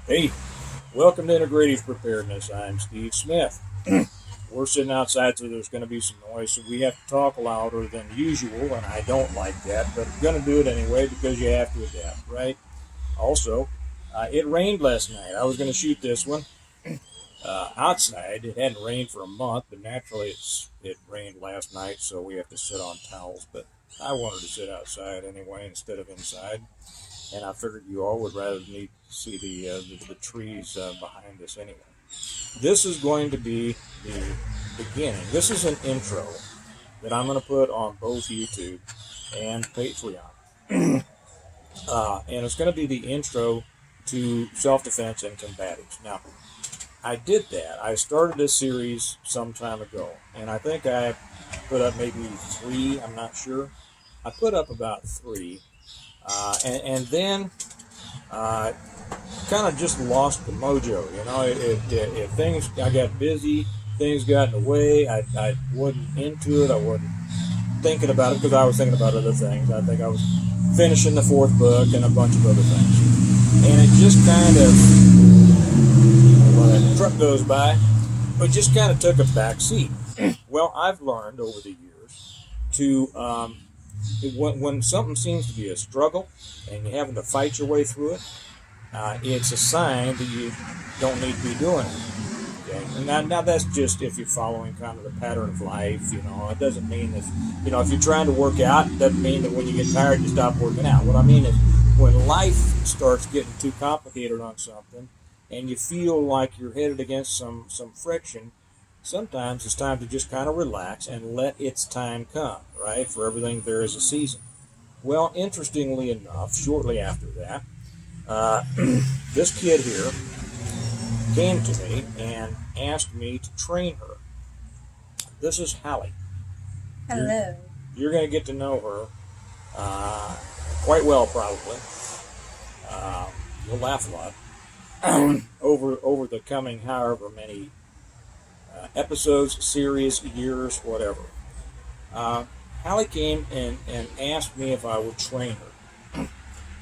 Hey, welcome to Integrative Preparedness. I'm Steve Smith. We're sitting outside, so there's going to be some noise, so we have to talk louder than usual, and I don't like that, but I'm going to do it anyway because you have to adapt, right? Also, it rained last night. I was going to shoot this one outside. It hadn't rained for a month, but naturally it rained last night, so we have to sit on towels, but I wanted to sit outside anyway instead of inside. And I figured you all would rather need to see the trees behind us anyway. This is going to be the beginning. This is an intro that I'm going to put on both YouTube and Patreon. And it's going to be the intro to self-defense and combatives. Now, I did that. I started this series some time ago, and I think I put up maybe 3, I'm not sure. I put up about 3. And then kind of just lost the mojo. You know, if things, I got busy, things got in the way, I wasn't into it, I wasn't thinking about it because I was thinking about other things. I think I was finishing the 4th book and a bunch of other things. And it just kind of, when a truck goes by, it just kind of took a back seat. Well, I've learned over the years to, when something seems to be a struggle and you're having to fight your way through it, it's a sign that you don't need to be doing it. Okay? And now that's just if you're following kind of the pattern of life. You know, it doesn't mean that, you know, if you're trying to work out, it doesn't mean that when you get tired you stop working out. What I mean is when life starts getting too complicated on something and you feel like you're headed against some friction, sometimes it's time to just kind of relax and let its time come, right? For everything there is a season. Well, interestingly enough, shortly after that, this kid here came to me and asked me to train her. This is Hallie. Hello. You're going to get to know her quite well, probably. You'll laugh a lot over the coming however many episodes, series, years, whatever. Hallie came and asked me if I would train her.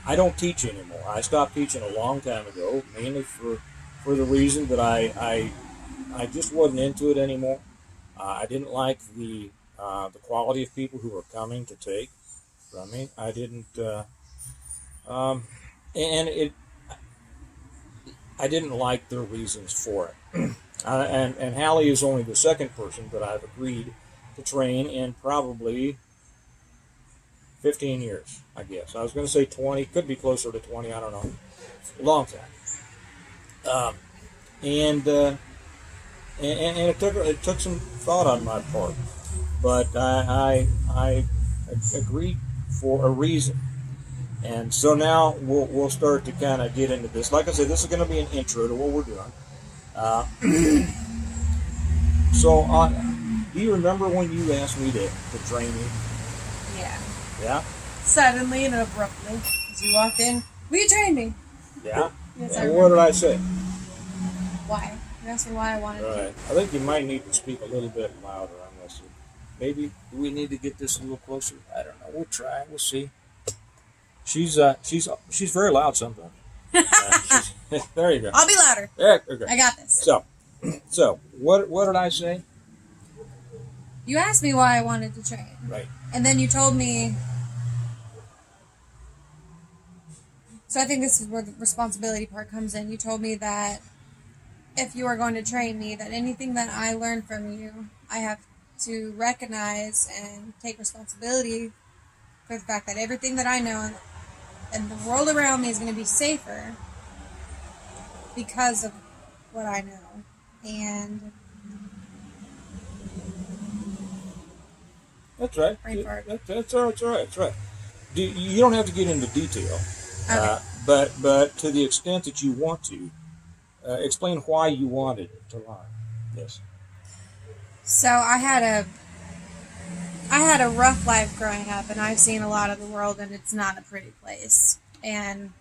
I don't teach anymore. I stopped teaching a long time ago, mainly for the reason that I just wasn't into it anymore. I didn't like the quality of people who were coming to take from me. I didn't, I didn't like their reasons for it. And Hallie is only the second person that I've agreed to train in probably 15 years, I guess. I was going to say 20, could be closer to 20, I don't know. A long time. And it took some thought on my part, but I agreed for a reason. And so now we'll start to kind of get into this. Like I said, this is going to be an intro to what we're doing. So, do you remember when you asked me to train you? Yeah. Yeah? Suddenly and abruptly, as you walked in, will you train me? Yeah? Yes, And what did I say? Why? You asked me why I wanted Right. to. I think you might need to speak a little bit louder on this. Maybe we need to get this a little closer. I don't know. We'll try. We'll see. She's very loud sometimes. There you go. I'll be louder. There, okay. I got this. So what did I say? You asked me why I wanted to train. Right. And then you told me. So I think this is where the responsibility part comes in. You told me that if you are going to train me, that anything that I learn from you, I have to recognize and take responsibility for the fact that everything that I know and the world around me is going to be safer because of what I know. And That's right. That's all right. That's right. That's right. You don't have to get into detail, okay. but to the extent that you want to, explain why you wanted to learn. Yes. So I had a rough life growing up, and I've seen a lot of the world, and it's not a pretty place. And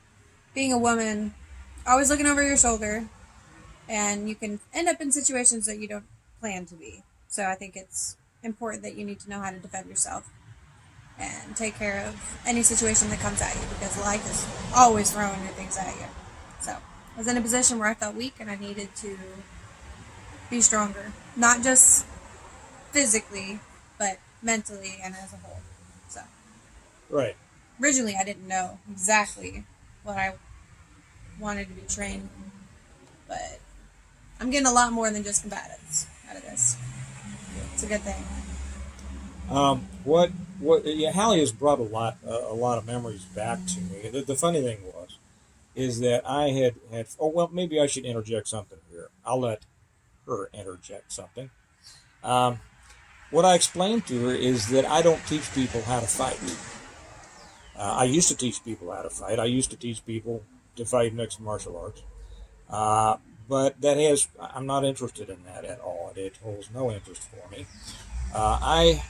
being a woman, always looking over your shoulder, and you can end up in situations that you don't plan to be. So I think it's important that you need to know how to defend yourself and take care of any situation that comes at you, because life is always throwing new things at you. So I was in a position where I felt weak and I needed to be stronger. Not just physically, but mentally and as a whole. So, Right. originally I didn't know exactly what I wanted to be trained, but I'm getting a lot more than just combatants out of this. It's a good thing. What yeah, Hallie has brought a lot of memories back to me. The funny thing is that I had oh well, maybe I should interject something here. I'll let her interject something. Um, what I explained to her is that I don't teach people how to fight. I used to teach people how to fight. I used to teach people to fight mixed martial arts. Uh, but I'm not interested in that at all. It holds no interest for me. I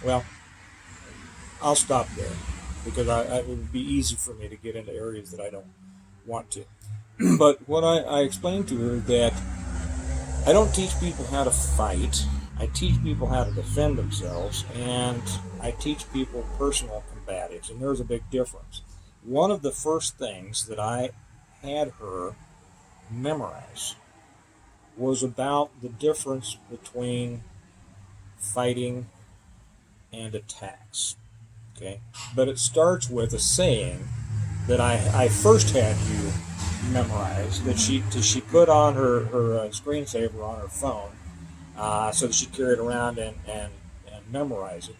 well, I'll stop there because it would be easy for me to get into areas that I don't want to. But what I explained to her that I don't teach people how to fight. I teach people how to defend themselves, and I teach people personal combatives, and there's a big difference. One of the first things that I had her memorize was about the difference between fighting and attacks. Okay, but it starts with a saying that I first had you memorize that she put on her screensaver on her phone so that she carried it around and memorize it.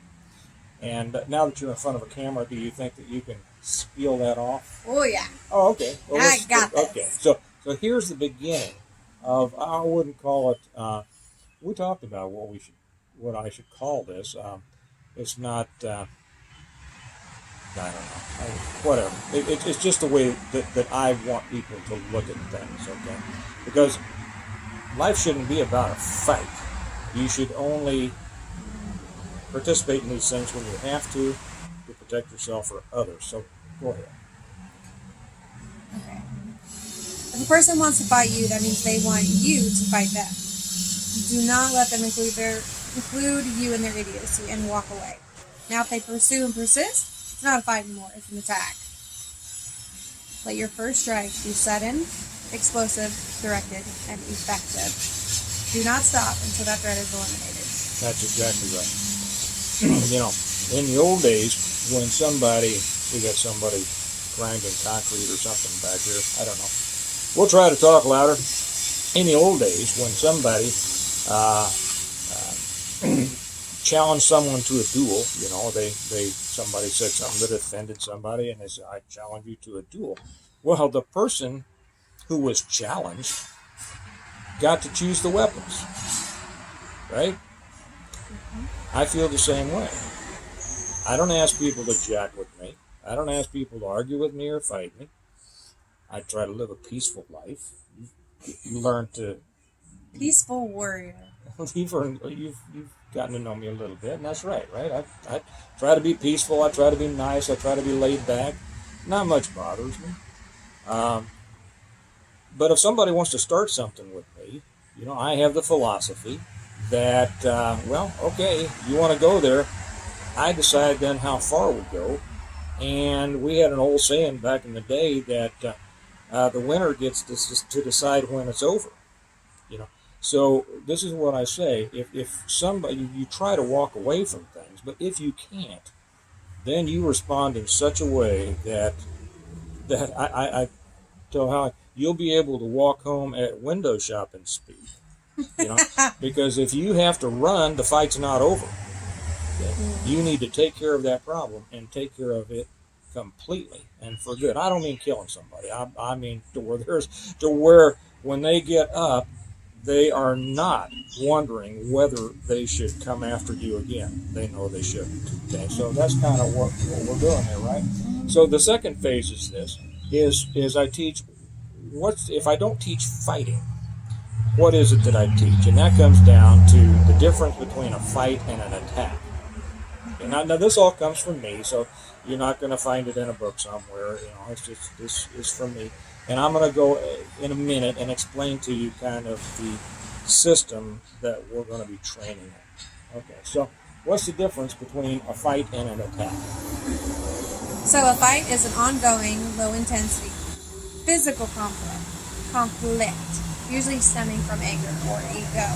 And now that you're in front of a camera, do you think that you can spiel that off? Oh yeah. Oh, okay. Well, I got this. Okay. So here's the beginning of I wouldn't call it. We talked about what I should call this. It's not. I don't know. Whatever. It's just the way that I want people to look at things. Okay, because life shouldn't be about a fight. You should only participate in these things when you have to protect yourself or others. So go ahead. Okay. If a person wants to fight you, that means they want you to fight them. Do not let them include you in their idiocy and walk away. Now, if they pursue and persist, it's not a fight anymore, it's an attack. Let your first strike be sudden, explosive, directed, and effective. Do not stop until that threat is eliminated. That's exactly right. In the old days, when we got somebody grinding concrete or something back here, I don't know. We'll try to talk louder. In the old days, when somebody challenged someone to a duel, somebody said something that offended somebody, and they said, "I challenge you to a duel." Well, the person who was challenged got to choose the weapons, right? I feel the same way. I don't ask people to jack with me. I don't ask people to argue with me or fight me. I try to live a peaceful life. You learn to... Peaceful warrior. You've gotten to know me a little bit, and that's right? I try to be peaceful. I try to be nice. I try to be laid back. Not much bothers me. But if somebody wants to start something with me, I have the philosophy that, okay, you want to go there. I decide then how far we go. And we had an old saying back in the day that the winner gets to decide when it's over. So this is what I say: if somebody you try to walk away from things, but if you can't, then you respond in such a way that I tell how you'll be able to walk home at window shopping speed. Because if you have to run, the fight's not over. Okay? You need to take care of that problem and take care of it completely and for good. I don't mean killing somebody. I mean to where when they get up, they are not wondering whether they should come after you again. They know they shouldn't. Okay, so that's kind of what we're doing here, right? So the second phase is this: is I teach if I don't teach fighting, what is it that I teach? And that comes down to the difference between a fight and an attack. Okay, now this all comes from me, so you're not going to find it in a book somewhere. It's just this is from me. And I'm going to go in a minute and explain to you kind of the system that we're going to be training in. Okay, so what's the difference between a fight and an attack? So a fight is an ongoing, low intensity physical conflict, usually stemming from anger or ego.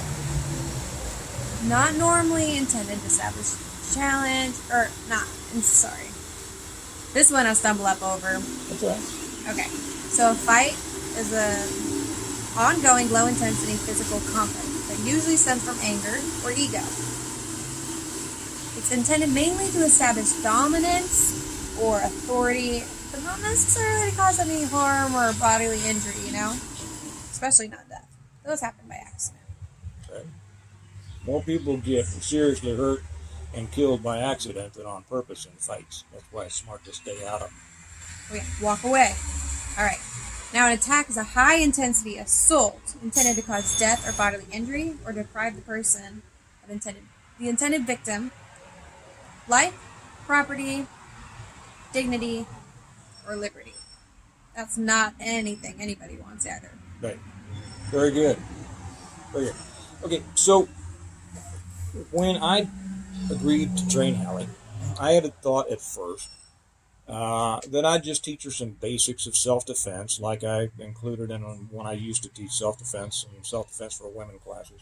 Not normally intended to establish challenge, or not, I'm sorry. This one I stumble up over. That's right. Okay, so a fight is a ongoing low-intensity physical conflict that usually stems from anger or ego. It's intended mainly to establish dominance or authority, but not necessarily to cause any harm or bodily injury, Especially not death. Those happen by accident. Okay. More people get seriously hurt and killed by accident than on purpose in fights. That's why it's smart to stay out of them. Okay, walk away. All right. Now, an attack is a high-intensity assault intended to cause death or bodily injury or deprive the person of the intended victim life, property, dignity, or liberty. That's not anything anybody wants either. Right. Very good. Very good. Okay, so when I agreed to train Hallie, I had a thought at first that I'd just teach her some basics of self-defense, like I included in when I used to teach self-defense and self-defense for women classes.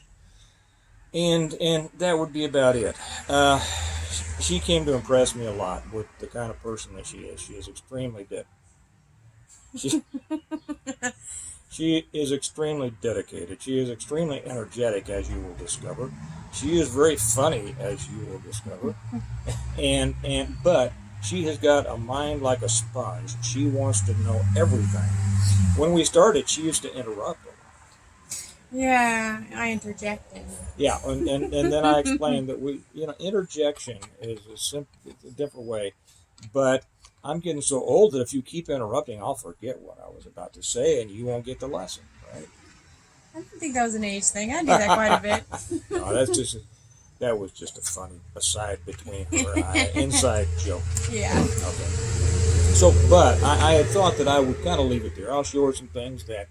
And that would be about it. She came to impress me a lot with the kind of person that she is. She is extremely She is extremely dedicated. She is extremely energetic, as you will discover. She is very funny, as you will discover. But she has got a mind like a sponge. She wants to know everything. When we started, she used to interrupt her. Yeah, I interjected. Yeah, and then I explained that interjection is a different way, but I'm getting so old that if you keep interrupting, I'll forget what I was about to say, and you won't get the lesson, right? I don't think that was an age thing. I do that quite a bit. No, that was just a funny aside between her and I, inside joke. Yeah. Okay. So, but I had thought that I would kind of leave it there. I'll show her some things that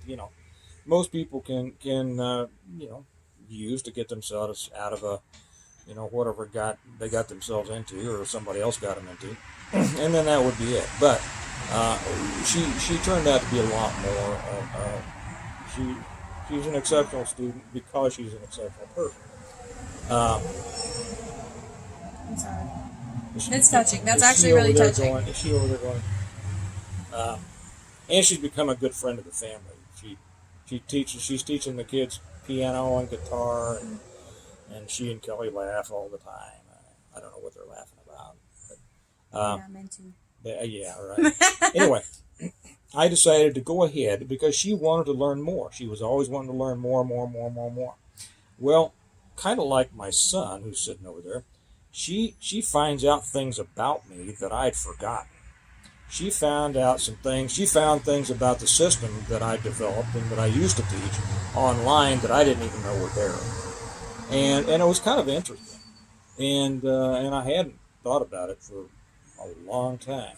most people can use to get themselves out of a whatever they got themselves into, or somebody else got them into, and then that would be it. But she turned out to be a lot more. She's an exceptional student because she's an exceptional person. I'm sorry. It's touching. That's actually really touching. Is she over there going? And she's become a good friend of the family. She's teaching the kids piano and guitar, and she and Kelly laugh all the time. I don't know what they're laughing about. But, yeah, meant to. Yeah, right. Anyway, I decided to go ahead because she wanted to learn more. She was always wanting to learn more. Well, kind of like my son, who's sitting over there, she finds out things about me that I'd forgotten. She found out some things. She found things about the system that I developed and that I used to teach online that I didn't even know were there. And it was kind of interesting. And I hadn't thought about it for a long time.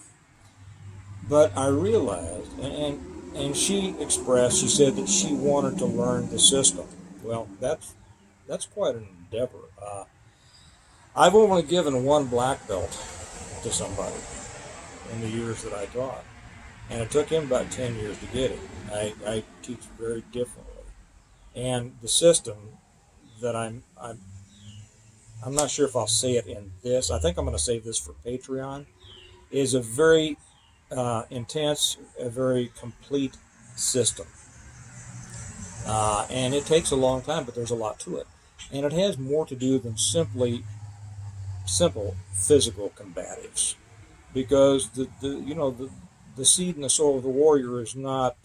But I realized, and she said that she wanted to learn the system. Well, that's quite an endeavor. I've only given one black belt to somebody in the years that I taught, and it took him about 10 years to get it. I teach very differently, and the system that I'm not sure if I'll say it in this. I think I'm going to save this for Patreon. Is a very intense, a very complete system, and it takes a long time, but there's a lot to it, and it has more to do than simple physical combatives. Because the seed and the soul of the warrior is not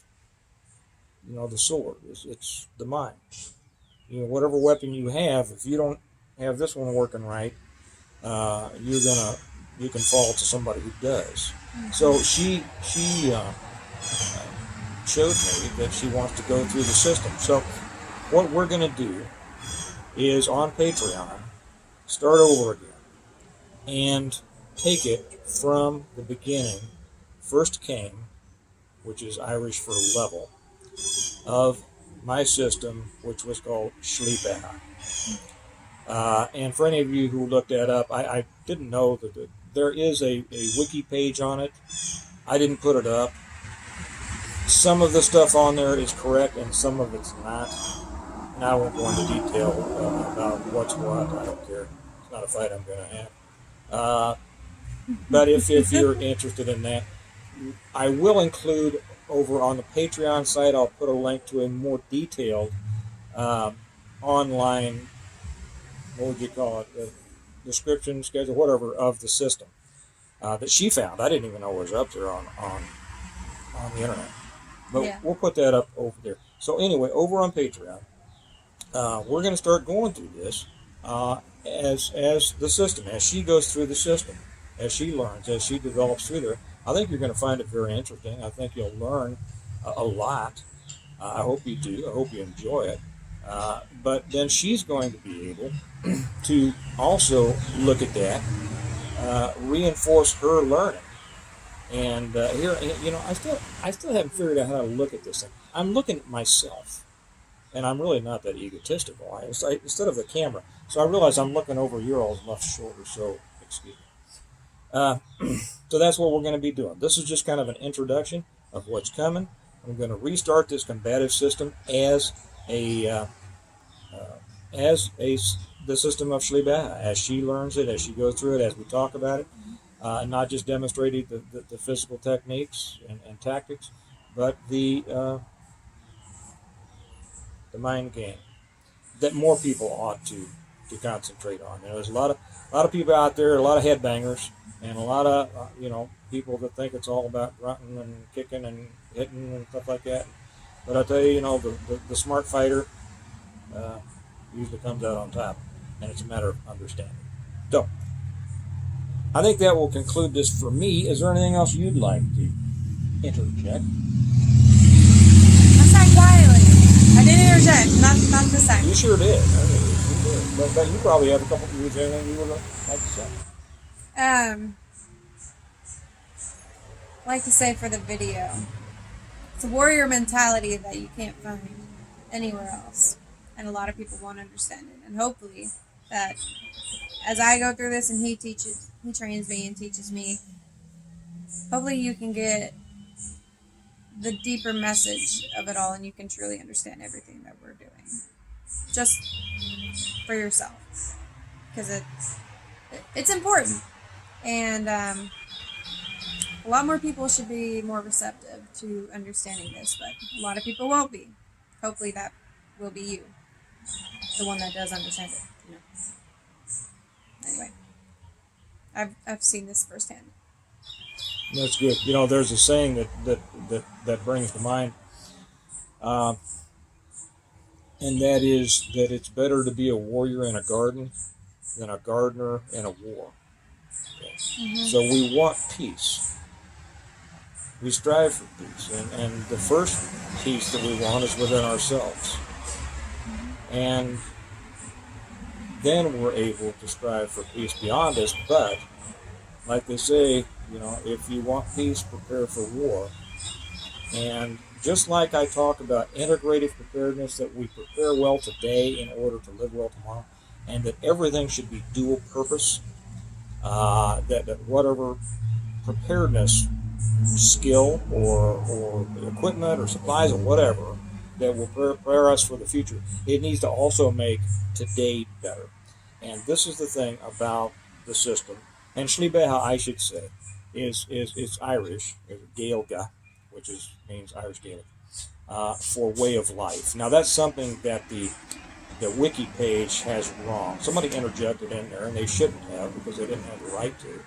the sword. It's the mind. Whatever weapon you have, if you don't have this one working right, you can fall to somebody who does. So she showed me that she wants to go through the system. So what we're going to do is on Patreon start over again and take it from the beginning, first came, which is Irish for level, of my system, which was called Shlibeha. And for any of you who looked that up, I didn't know that there is a wiki page on it. I didn't put it up. some of the stuff on there is correct and some of it's not. And I won't go into detail about what's what. I don't care. It's not a fight I'm going to have. But if you're interested in that, I will include over on the Patreon site, I'll put a link to a more detailed online, what would you call it, description, schedule, whatever, of the system that she found. I didn't even know was up there on the internet. But Yeah. we'll put that up over there. So anyway, over on Patreon, we're going to start going through this as the system, as she goes through the system, as she learns, as she develops through there. I think you're going to find it very interesting. I think you'll learn a lot. I hope you do. I hope you enjoy it. But then she's going to be able to also look at that, reinforce her learning. And here, I still haven't figured out how to look at this thing. I'm looking at myself, and I'm really not that egotistical. Instead of the camera, so I realize I'm looking over your all's left shoulder. So excuse me. So that's what we're going to be doing. This is just kind of an introduction of what's coming. I'm going to restart this combative system as the system of Shlibeha, as she learns it, as she goes through it, as we talk about it. Not just demonstrating the physical techniques and tactics, but the mind game that more people ought to concentrate on. There's a lot of people out there, a lot of headbangers, and a lot of people that think it's all about grunting and kicking and hitting and stuff like that. But I tell you, the smart fighter usually comes out on top, and it's a matter of understanding. So, I think that will conclude this for me. Is there anything else you'd like to interject? I said quietly. I didn't interject. Not this time. You sure did. I mean, you did. But you probably have a couple of words, anything you would like to say. Like to say for the video, it's a warrior mentality that you can't find anywhere else, and a lot of people won't understand it. And hopefully, that as I go through this and he trains me and teaches me, hopefully you can get the deeper message of it all, and you can truly understand everything that we're doing, just for yourself, because it's important, and a lot more people should be more receptive to understanding this, but a lot of people won't be. Hopefully that will be you, the one that does understand it. Anyway, I've seen this firsthand. That's good. There's a saying that brings to mind, and that is that it's better to be a warrior in a garden than a gardener in a war. Okay? Mm-hmm. So we want peace. We strive for peace, and the first peace that we want is within ourselves. Mm-hmm. And then we're able to strive for peace beyond us. But, like they say, if you want peace, prepare for war. And just like I talk about integrative preparedness, that we prepare well today in order to live well tomorrow, and that everything should be dual purpose, that whatever preparedness skill or equipment or supplies or whatever that will prepare us for the future, it needs to also make today better. And this is the thing about the system. And Shlibeha, I should say, is Irish, Gaelga, which means Irish Gaelic, for way of life. Now that's something that the wiki page has wrong. Somebody interjected in there, and they shouldn't have because they didn't have the right to.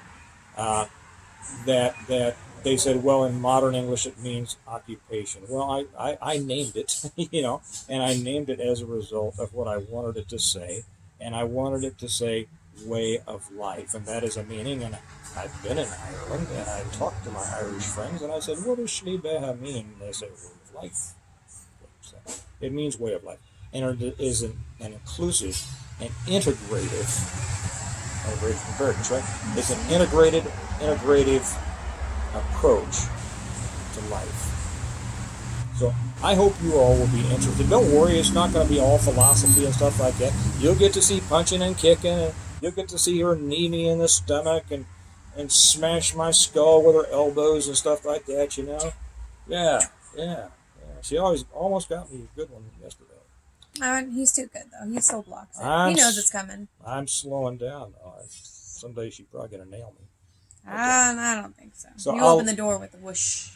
That they said, well, in modern English it means occupation. Well, I named it, and I named it as a result of what I wanted it to say, and I wanted it to say way of life, and that is a meaning. And I've been in Ireland, and I talked to my Irish friends, and I said, what does Shlibeha mean? And they said, way of life. So it means way of life, and it is an inclusive and integrative preparedness, right? It's an integrative approach to life. So I hope you all will be interested. Don't worry, it's not going to be all philosophy and stuff like that. You'll get to see punching and kicking, and you'll get to see her knee me in the stomach and smash my skull with her elbows and stuff like that, Yeah. Yeah, yeah. She always almost got me a good one yesterday. He's too good though. He still blocks it. I'm He knows s- it's coming. I'm slowing down though. Someday she's probably gonna nail me. Okay. I don't think so. So You open the door with a whoosh.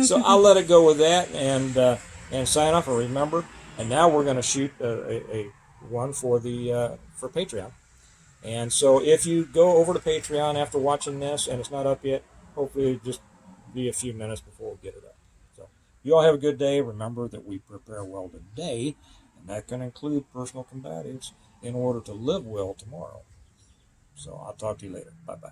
so I'll let it go with that and sign off and remember. And now we're going to shoot a one for the for Patreon. And so if you go over to Patreon after watching this and it's not up yet, hopefully it'll just be a few minutes before we get it up. So you all have a good day. Remember that we prepare well today, and that can include personal combatives in order to live well tomorrow. So I'll talk to you later. Bye bye.